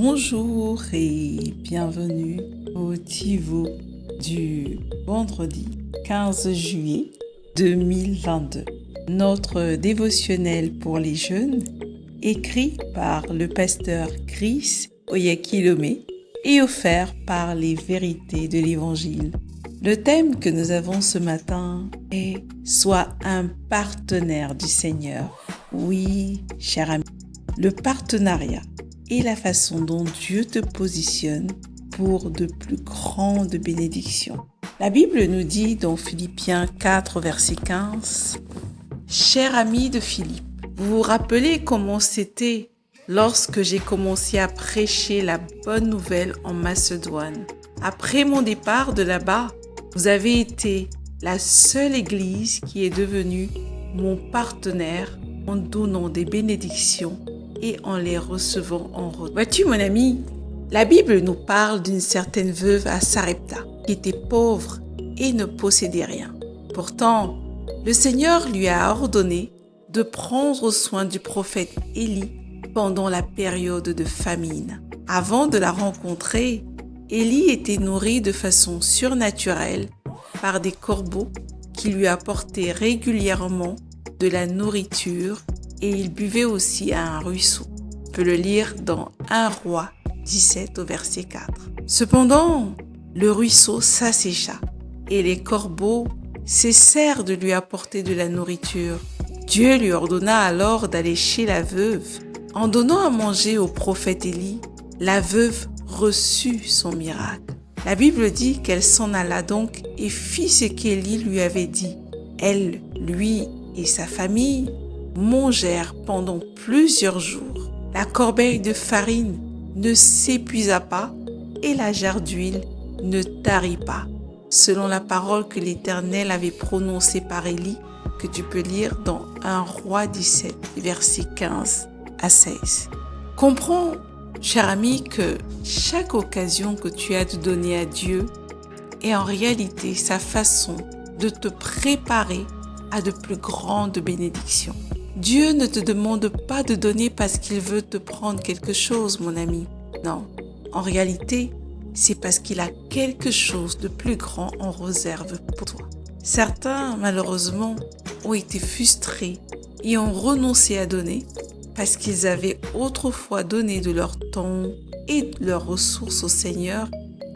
Bonjour et bienvenue au TiVo du vendredi 15 juillet 2022. Notre dévotionnel pour les jeunes, écrit par le pasteur Chris Oyakilome et offert par les vérités de l'Évangile. Le thème que nous avons ce matin est « Sois un partenaire du Seigneur ». Oui, cher ami, le partenariat est la façon dont Dieu te positionne pour de plus grandes bénédictions. La Bible nous dit dans Philippiens 4, verset 15, « Chers amis de Philippe, vous vous rappelez comment c'était lorsque j'ai commencé à prêcher la bonne nouvelle en Macédoine. Après mon départ de là-bas, vous avez été la seule église qui est devenue mon partenaire en donnant des bénédictions et en les recevant en retour. » Vois-tu, mon ami, la Bible nous parle d'une certaine veuve à Sarepta qui était pauvre et ne possédait rien. Pourtant, le Seigneur lui a ordonné de prendre soin du prophète Élie pendant la période de famine. Avant de la rencontrer, Élie était nourri de façon surnaturelle par des corbeaux qui lui apportaient régulièrement de la nourriture et il buvait aussi à un ruisseau. On peut le lire dans 1 Roi 17 au verset 4. Cependant, le ruisseau s'assécha et les corbeaux cessèrent de lui apporter de la nourriture. Dieu lui ordonna alors d'aller chez la veuve. En donnant à manger au prophète Élie, la veuve reçut son miracle. La Bible dit qu'elle s'en alla donc et fit ce qu'Élie lui avait dit. Elle, lui et sa famille mangèrent pendant plusieurs jours. La corbeille de farine ne s'épuisa pas et la jarre d'huile ne tarit pas, selon la parole que l'Éternel avait prononcée par Élie, que tu peux lire dans 1 Roi 17, versets 15 à 16. Comprends, cher ami, que chaque occasion que tu as de donner à Dieu est en réalité sa façon de te préparer à de plus grandes bénédictions. Dieu ne te demande pas de donner parce qu'il veut te prendre quelque chose, mon ami. Non, en réalité, c'est parce qu'il a quelque chose de plus grand en réserve pour toi. Certains, malheureusement, ont été frustrés et ont renoncé à donner parce qu'ils avaient autrefois donné de leur temps et de leurs ressources au Seigneur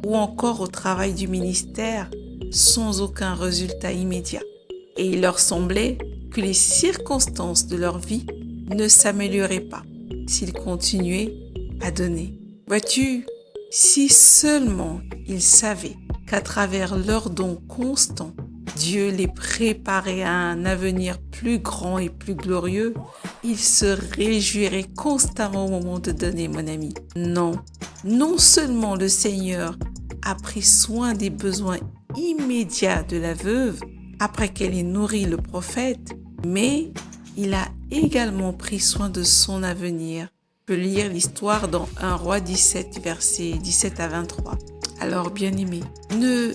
ou encore au travail du ministère sans aucun résultat immédiat. Et il leur semblait que les circonstances de leur vie ne s'amélioraient pas s'ils continuaient à donner. Vois-tu, si seulement ils savaient qu'à travers leurs dons constants, Dieu les préparait à un avenir plus grand et plus glorieux, ils se réjouiraient constamment au moment de donner, mon ami. Non seulement le Seigneur a pris soin des besoins immédiats de la veuve après qu'elle ait nourri le prophète, mais il a également pris soin de son avenir. On peut lire l'histoire dans 1 Roi 17, versets 17 à 23. Alors, bien-aimé, ne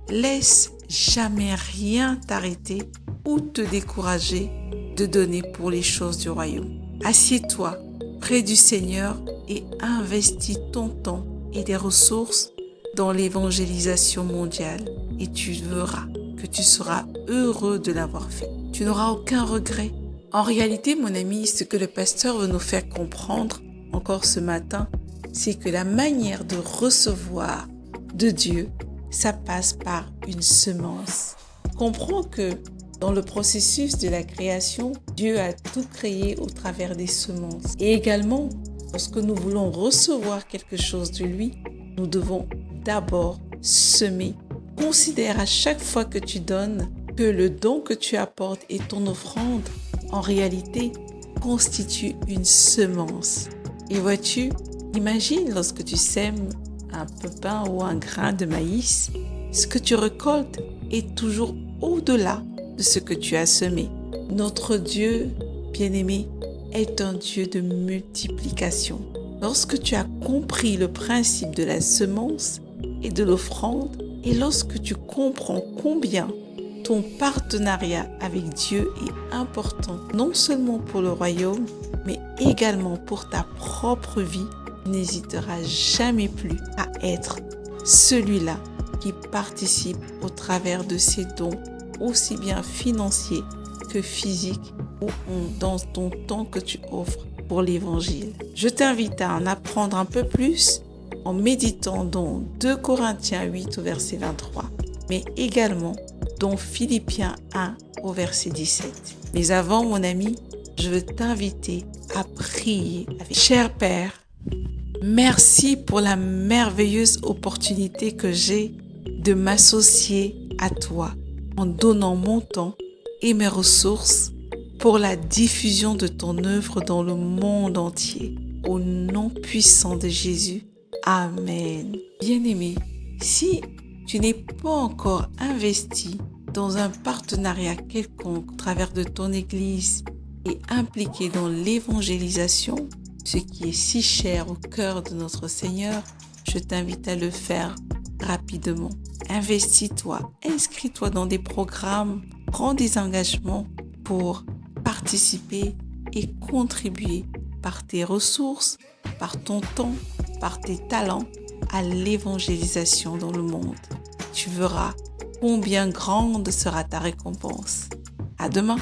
laisse jamais rien t'arrêter ou te décourager de donner pour les choses du royaume. Assieds-toi près du Seigneur et investis ton temps et tes ressources dans l'évangélisation mondiale et tu verras que tu seras heureux de l'avoir fait. Tu n'auras aucun regret. En réalité, mon ami, ce que le pasteur veut nous faire comprendre encore ce matin, c'est que la manière de recevoir de Dieu, ça passe par une semence. Comprends que dans le processus de la création, Dieu a tout créé au travers des semences. Et également, lorsque nous voulons recevoir quelque chose de lui, nous devons d'abord semer. Considère à chaque fois que tu donnes que le don que tu apportes et ton offrande, en réalité, constitue une semence. Et vois-tu, imagine lorsque tu sèmes un pépin ou un grain de maïs, ce que tu récoltes est toujours au-delà de ce que tu as semé. Notre Dieu, bien-aimé, est un Dieu de multiplication. Lorsque tu as compris le principe de la semence et de l'offrande, et lorsque tu comprends combien ton partenariat avec Dieu est important, non seulement pour le royaume, mais également pour ta propre vie, tu n'hésiteras jamais plus à être celui-là qui participe au travers de ses dons, aussi bien financiers que physiques, ou dans ton temps que tu offres pour l'évangile. Je t'invite à en apprendre un peu plus en méditant dans 2 Corinthiens 8 au verset 23, mais également dans Philippiens 1 au verset 17. Mais avant, mon ami, je veux t'inviter à prier avec cher Père. Merci pour la merveilleuse opportunité que j'ai de m'associer à toi en donnant mon temps et mes ressources pour la diffusion de ton œuvre dans le monde entier. Au nom puissant de Jésus. Amen. Bien-aimé, si tu n'es pas encore investi dans un partenariat quelconque au travers de ton Église et impliqué dans l'évangélisation, ce qui est si cher au cœur de notre Seigneur, je t'invite à le faire rapidement. Investis-toi, inscris-toi dans des programmes, prends des engagements pour participer et contribuer par tes ressources, par ton temps, par tes talents à l'évangélisation dans le monde. Tu verras combien grande sera ta récompense. À demain!